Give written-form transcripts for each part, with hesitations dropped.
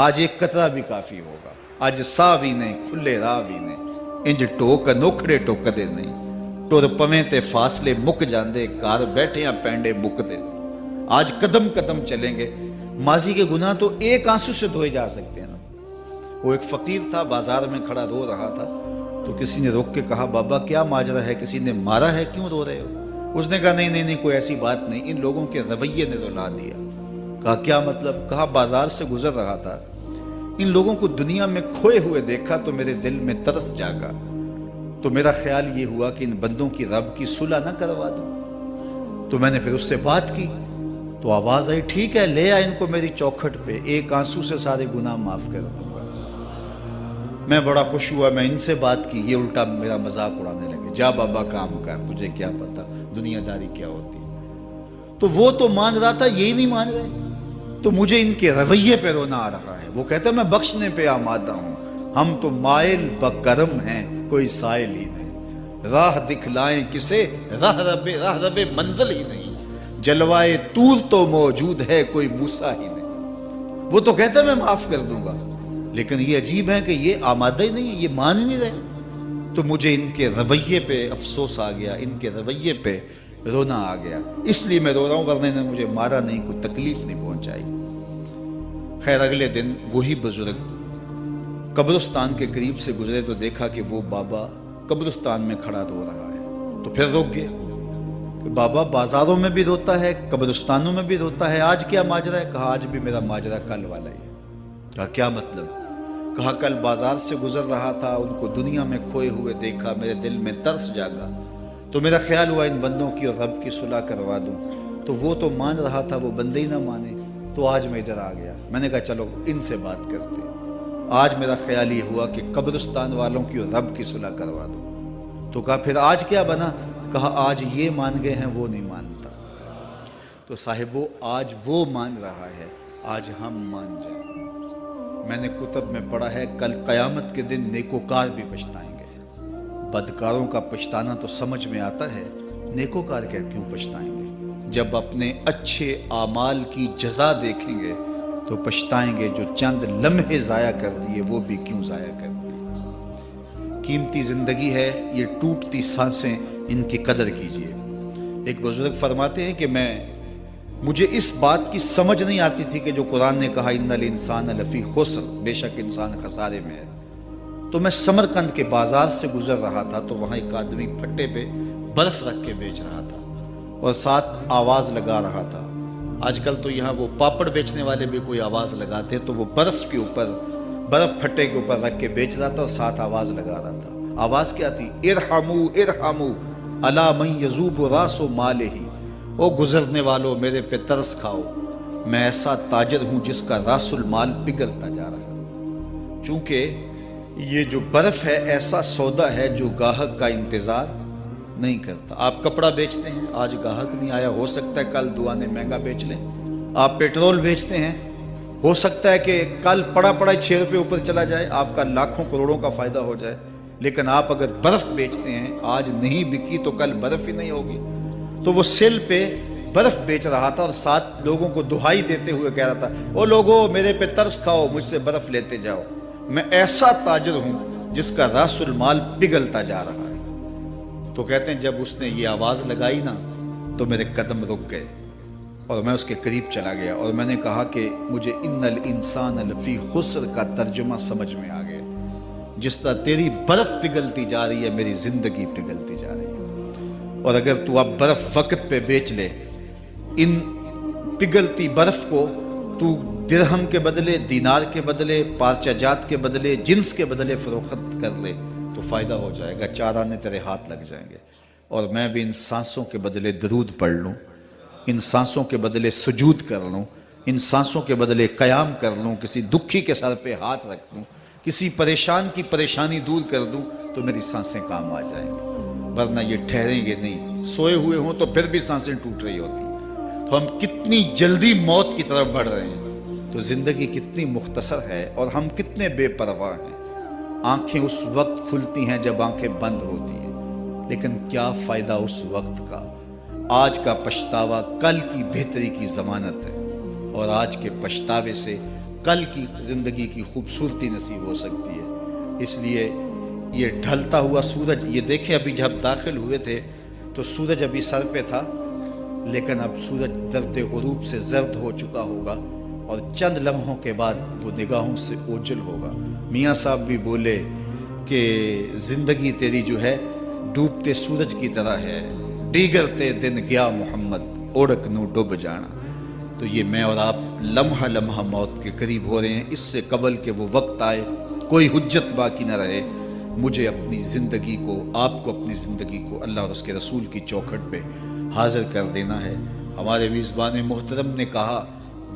آج ایک قطرہ بھی کافی ہوگا، اج ساہ بھی نہیں کھلے راہ بھی نہیں، انج ٹوک انوکھڑے ٹوکدے نہیں، ٹر پویں تے فاصلے مک جاندے، گھر بیٹھیاں پینڈے مکدے نہیں۔ آج قدم قدم چلیں گے۔ ماضی کے گناہ تو ایک آنسو سے دھوئے جا سکتے ہیں نا۔ وہ ایک فقیر تھا، بازار میں کھڑا رو رہا تھا، تو کسی نے روک کے کہا بابا کیا ماجرا ہے، کسی نے مارا ہے، کیوں رو رہے ہو؟ اس نے کہا نہیں کوئی ایسی بات نہیں، ان لوگوں کے رویے نے رلا دیا۔ کہا کیا مطلب؟ کہا بازار سے گزر رہا تھا، ان لوگوں کو دنیا میں کھوئے ہوئے دیکھا تو میرے دل میں ترس جاگا، تو میرا خیال یہ ہوا کہ ان بندوں کی رب کی صلح نہ کروا دوں۔ تو میں نے پھر اس سے بات کی، تو آواز آئی ٹھیک ہے لے آ ان کو میری چوکھٹ پہ، ایک آنسو سے سارے گناہ معاف کر دوں گا۔ میں بڑا خوش ہوا، میں ان سے بات کی، یہ الٹا میرا مذاق اڑانے لگے، جا بابا کام کر، تجھے کیا پتا دنیا داری کیا ہوتی ہے۔ تو وہ تو مان رہا تھا، یہی نہیں مان رہے، تو مجھے ان کے رویے پہ رونا آ رہا ہے۔ وہ کہتا ہے میں بخشنے پہ آمادہ ہوں، ہم تو مائل بکرم ہیں، کوئی سائل ہی نہیں، راہ دکھلائیں کسے، راہ رب منزل ہی نہیں، جلوائے طور تو موجود ہے، کوئی موسیٰ ہی نہیں۔ وہ تو کہتا ہے میں معاف کر دوں گا، لیکن یہ عجیب ہے کہ یہ آمادہ ہی نہیں ہے، یہ مان ہی نہیں رہے۔ تو مجھے ان کے رویے پہ افسوس آ گیا، ان کے رویے پہ رونا آ گیا، اس لیے میں رو رہا ہوں، ورنہ نے مجھے مارا نہیں، کوئی تکلیف نہیں پہنچائی۔ خیر اگلے دن وہی بزرگ قبرستان کے قریب سے گزرے تو دیکھا کہ وہ بابا قبرستان میں کھڑا رو رہا ہے، تو پھر روک گیا کہ بابا بازاروں میں بھی روتا ہے، قبرستانوں میں بھی روتا ہے، آج کیا ماجرا ہے؟ کہا آج بھی میرا ماجرا کل والا ہی ہے۔ کہا کیا مطلب؟ کہا کل بازار سے گزر رہا تھا، ان کو دنیا میں کھوئے ہوئے دیکھا، میرے دل میں ترس جاگا، تو میرا خیال ہوا ان بندوں کی اور رب کی صلح کروا دوں، تو وہ تو مان رہا تھا، وہ بندے ہی نہ مانے، تو آج میں ادھر آ گیا۔ میں نے کہا چلو ان سے بات کرتے۔ آج میرا خیال یہ ہوا کہ قبرستان والوں کی اور رب کی صلح کروا دوں۔ تو کہا پھر آج کیا بنا؟ کہا آج یہ مان گئے ہیں، وہ نہیں مانتا۔ تو صاحبو آج وہ مان رہا ہے، آج ہم مان جائیں۔ میں نے کتب میں پڑھا ہے کل قیامت کے دن نیکوکار بھی پچھتائیں گے۔ بدکاروں کا پچھتانا تو سمجھ میں آتا ہے، نیکوکار کیوں پچھتائیں گے؟ جب اپنے اچھے اعمال کی جزا دیکھیں گے تو پچھتائیں گے، جو چند لمحے ضائع کر دیے وہ بھی کیوں ضائع کر دیے۔ قیمتی زندگی ہے، یہ ٹوٹتی سانسیں، ان کی قدر کیجیے۔ ایک بزرگ فرماتے ہیں کہ مجھے اس بات کی سمجھ نہیں آتی تھی کہ جو قرآن نے کہا ان الانسان لفی خسر، بے شک انسان خسارے میں ہے، تو میں سمرقند کے بازار سے گزر رہا تھا تو وہاں ایک آدمی پھٹے پہ برف رکھ کے بیچ رہا تھا اور ساتھ آواز لگا رہا تھا۔ آج کل تو یہاں وہ پاپڑ بیچنے والے بھی کوئی آواز لگاتے، تو وہ برف پھٹے کے اوپر رکھ کے بیچ رہا تھا اور ساتھ آواز لگا رہا تھا۔ آواز کیا تھی؟ ارحمو ارحمو الا من یذوب راس مالہ، او گزرنے والوں میرے پہ ترس کھاؤ، میں ایسا تاجر ہوں جس کا راس المال پگھلتا جا رہا ہے۔ چونکہ یہ جو برف ہے ایسا سودا ہے جو گاہک کا انتظار نہیں کرتا۔ آپ کپڑا بیچتے ہیں، آج گاہک نہیں آیا، ہو سکتا ہے کل دعانے مہنگا بیچ لیں۔ آپ پیٹرول بیچتے ہیں، ہو سکتا ہے کہ کل پڑا 6 روپے اوپر چلا جائے، آپ کا لاکھوں کروڑوں کا فائدہ ہو جائے۔ لیکن آپ اگر برف بیچتے ہیں، آج نہیں بکی تو کل برف ہی نہیں ہوگی۔ تو وہ سیل پہ برف بیچ رہا تھا اور ساتھ لوگوں کو دہائی دیتے ہوئے کہہ رہا تھا، او لوگو میرے پہ ترس کھاؤ، مجھ سے برف لیتے جاؤ، میں ایسا تاجر ہوں جس کا راس المال پگھلتا جا رہا ہے۔ تو کہتے ہیں جب اس نے یہ آواز لگائی نا تو میرے قدم رک گئے اور میں اس کے قریب چلا گیا اور میں نے کہا کہ مجھے ان الانسان لفی خسر کا ترجمہ سمجھ میں آ گیا۔ جس طرح تیری برف پگھلتی جا رہی ہے، میری زندگی پگھلتی جا رہی ہے، اور اگر تو اب برف وقت پہ بیچ لے، ان پگھلتی برف کو تو درہم کے بدلے، دینار کے بدلے، پارچہ جات کے بدلے، جنس کے بدلے فروخت کر لے تو فائدہ ہو جائے گا، 4 آنے تیرے ہاتھ لگ جائیں گے۔ اور میں بھی ان سانسوں کے بدلے درود پڑھ لوں، ان سانسوں کے بدلے سجود کر لوں، ان سانسوں کے بدلے قیام کر لوں، کسی دکھی کے سر پہ ہاتھ رکھ دوں، کسی پریشان کی پریشانی دور کر دوں تو میری سانسیں کام آ جائیں گی، ورنہ یہ ٹھہریں گے نہیں۔ سوئے ہوئے ہوں تو پھر بھی سانسیں ٹوٹ رہی ہوتی ہیں۔ تو ہم کتنی جلدی موت کی طرف بڑھ رہے ہیں، تو زندگی کتنی مختصر ہے اور ہم کتنے بے پرواہ ہیں۔ آنکھیں اس وقت کھلتی ہیں جب آنکھیں بند ہوتی ہیں، لیکن کیا فائدہ اس وقت کا؟ آج کا پچھتاوا کل کی بہتری کی ضمانت ہے، اور آج کے پچھتاوے سے کل کی زندگی کی خوبصورتی نصیب ہو سکتی ہے۔ اس لیے یہ ڈھلتا ہوا سورج، یہ دیکھیں ابھی جب داخل ہوئے تھے تو سورج ابھی سر پہ تھا، لیکن اب سورج درد غروب سے زرد ہو چکا ہوگا اور چند لمحوں کے بعد وہ نگاہوں سے اوجھل ہوگا۔ میاں صاحب بھی بولے کہ زندگی تیری جو ہے ڈوبتے سورج کی طرح ہے، ڈیگرتے دن گیا محمد اوڑک نو ڈوب جانا۔ تو یہ میں اور آپ لمحہ لمحہ موت کے قریب ہو رہے ہیں۔ اس سے قبل کہ وہ وقت آئے کوئی حجت باقی نہ رہے، مجھے اپنی زندگی کو، آپ کو اپنی زندگی کو اللہ اور اس کے رسول کی چوکھٹ پہ حاضر کر دینا ہے۔ ہمارے میزبان محترم نے کہا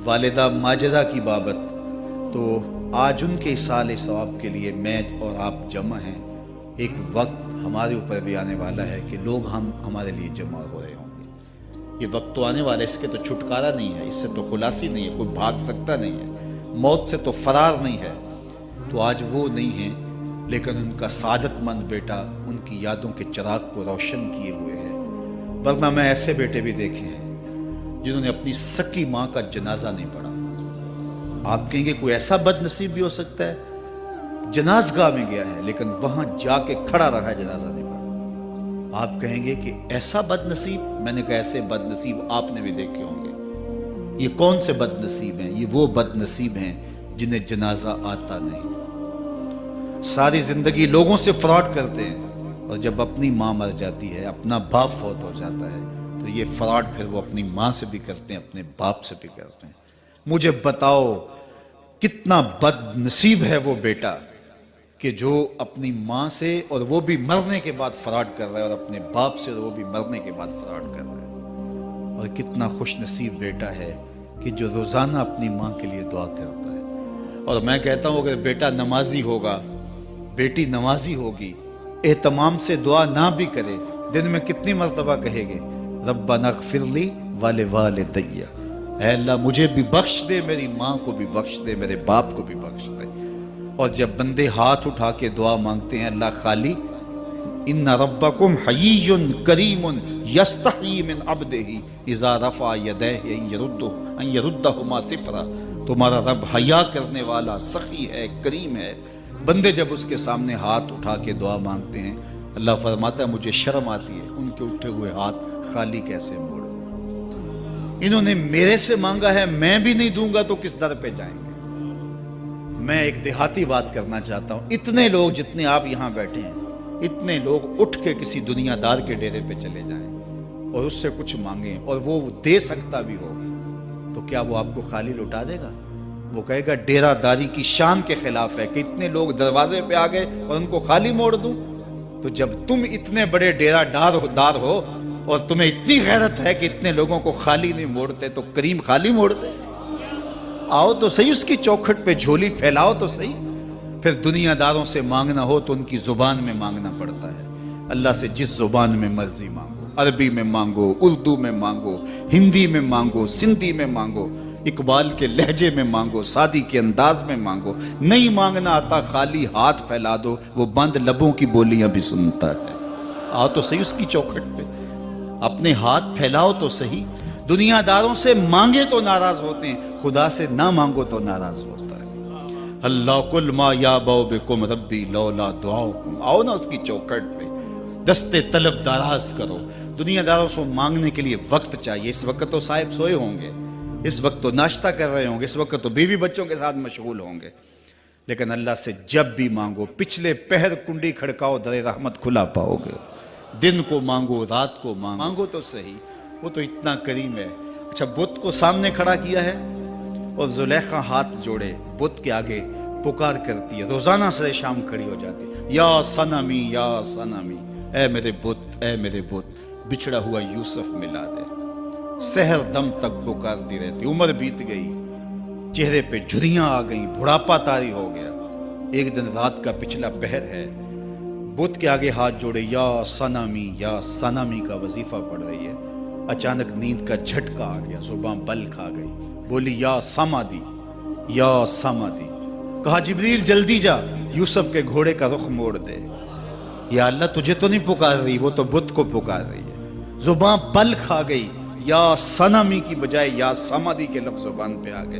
والدہ ماجدہ کی بابت، تو آج ان کے اصالِ ثواب کے لیے میں اور آپ جمع ہیں۔ ایک وقت ہمارے اوپر بھی آنے والا ہے کہ لوگ ہمارے لیے جمع ہو رہے ہوں گے۔ یہ وقت تو آنے والا ہے، اس کے تو چھٹکارا نہیں ہے، اس سے تو خلاصی نہیں ہے، کوئی بھاگ سکتا نہیں ہے، موت سے تو فرار نہیں ہے۔ تو آج وہ نہیں ہیں، لیکن ان کا سعادت مند بیٹا ان کی یادوں کے چراغ کو روشن کیے ہوئے ہے۔ ورنہ میں ایسے بیٹے بھی دیکھے ہیں جنہوں نے اپنی سکی ماں کا جنازہ نہیں پڑھا۔ آپ کہیں گے کوئی ایسا بد نصیب بھی ہو سکتا ہے، جنازگاہ میں گیا ہے لیکن وہاں جا کے کھڑا رہا ہے، جنازہ نہیں پڑھا۔ آپ کہیں گے کہ ایسا بد نصیب؟ میں نے کہا ایسے بد نصیب آپ نے بھی دیکھے ہوں گے۔ یہ کون سے بد نصیب ہیں؟ یہ وہ بد نصیب ہیں جنہیں جنازہ آتا نہیں، ساری زندگی لوگوں سے فراڈ کرتے ہیں، اور جب اپنی ماں مر جاتی ہے، اپنا باپ فوت ہو جاتا ہے، تو یہ فراڈ پھر وہ اپنی ماں سے بھی کرتے ہیں، اپنے باپ سے بھی کرتے ہیں۔ مجھے بتاؤ کتنا بد نصیب ہے وہ بیٹا کہ جو اپنی ماں سے، اور وہ بھی مرنے کے بعد فراڈ کر رہا ہے، اور اپنے باپ سے وہ بھی مرنے کے بعد فراڈ کر رہا ہے۔ اور کتنا خوش نصیب بیٹا ہے کہ جو روزانہ اپنی ماں کے لیے دعا کرتا ہے۔ اور میں کہتا ہوں اگر بیٹا نمازی ہوگا، بیٹی نمازی ہوگی، اہتمام سے دعا نہ بھی کرے، دن میں کتنی مرتبہ کہے گے ربنا اغفر لی ولوالدی، اے اللہ مجھے بھی بخش دے، میری ماں کو بھی بخش دے، میرے باپ کو بھی بخش دے۔ اور جب بندے ہاتھ اٹھا کے دعا مانگتے ہیں اللہ خالی ان ربکم حیی کریم یستحیی من عبدہ اذا رفع یدیہ ان یردہما صفرا، تمہارا رب حیا کرنے والا سخی ہے، کریم ہے۔ بندے جب اس کے سامنے ہاتھ اٹھا کے دعا مانگتے ہیں، اللہ فرماتا ہے مجھے شرم آتی ہے ان کے اٹھے ہوئے ہاتھ خالی کیسے موڑ دوں۔ انہوں نے میرے سے مانگا ہے، میں بھی نہیں دوں گا تو کس در پہ جائیں گے۔ میں ایک دیہاتی بات کرنا چاہتا ہوں، اتنے لوگ جتنے آپ یہاں بیٹھے ہیں، اتنے لوگ اٹھ کے کسی دنیا دار کے ڈیرے پہ چلے جائیں اور اس سے کچھ مانگیں اور وہ دے سکتا بھی ہو، تو کیا وہ آپ کو خالی لوٹا دے گا؟ وہ کہے گا ڈیرہ داری کی شان کے خلاف ہے کہ اتنے لوگ دروازے پہ آ گئے اور ان کو خالی موڑ دوں۔ تو جب تم اتنے بڑے ڈیرہ دار ہو اور تمہیں اتنی غیرت ہے کہ اتنے لوگوں کو خالی نہیں موڑتے، تو کریم خالی موڑتے؟ آؤ تو صحیح اس کی چوکھٹ پہ جھولی پھیلاؤ تو صحیح۔ پھر دنیا داروں سے مانگنا ہو تو ان کی زبان میں مانگنا پڑتا ہے۔ اللہ سے جس زبان میں مرضی مانگو، عربی میں مانگو، اردو میں مانگو، ہندی میں مانگو، سندھی میں مانگو، اقبال کے لہجے میں مانگو، سادی کے انداز میں مانگو۔ نہیں مانگنا آتا خالی ہاتھ پھیلا دو، وہ بند لبوں کی بولیاں بھی سنتا ہے۔ آؤ تو صحیح اس کی چوکھٹ پہ، اپنے ہاتھ پھیلاؤ تو صحیح۔ دنیا داروں سے مانگے تو ناراض ہوتے ہیں، خدا سے نہ مانگو تو ناراض ہوتا ہے۔ اللہ کل ما یابو بکم ربی لولا دعاؤکم، آؤ نا اس کی چوکھٹ پہ، دستے طلب دراز کرو۔ دنیا داروں سے مانگنے کے لیے وقت چاہیے۔ اس وقت تو صاحب سوئے ہوں گے، اس وقت تو ناشتہ کر رہے ہوں گے، اس وقت تو بیوی بچوں کے ساتھ مشغول ہوں گے، لیکن اللہ سے جب بھی مانگو، پچھلے پہر کنڈی کھڑکاؤ در رحمت کھلا پاؤ گے۔ دن کو مانگو، رات کو مانگو تو صحیح، وہ تو اتنا کریم ہے۔ اچھا بت کو سامنے کھڑا کیا ہے اور زلیخا ہاتھ جوڑے بت کے آگے پکار کرتی ہے، روزانہ سے شام کھڑی ہو جاتی ہے، یا صنمی یا صنمی، اے میرے بت، اے میرے بت، بچھڑا ہوا یوسف ملا دے۔ سحر دم تک پکارتی رہتی، عمر بیت گئی، چہرے پہ جھریاں آ گئیں، بڑھاپا طاری ہو گیا۔ ایک دن رات کا پچھلا پہر ہے، بت کے آگے ہاتھ جوڑے یا صنمی کا وظیفہ پڑھ رہی ہے۔ اچانک نیند کا جھٹکا آ گیا، زباں بل کھا گئی، بولی یا سمادی یا سمادی۔ کہا جبریل جلدی جا، یوسف کے گھوڑے کا رخ موڑ دے۔ یا اللہ تجھے تو نہیں پکار رہی، وہ تو بت کو پکار رہی ہے۔ زباں بل کھا گئی، یا صنمی کی بجائے یا سمادی کے لفظ زبان پہ آ گئے۔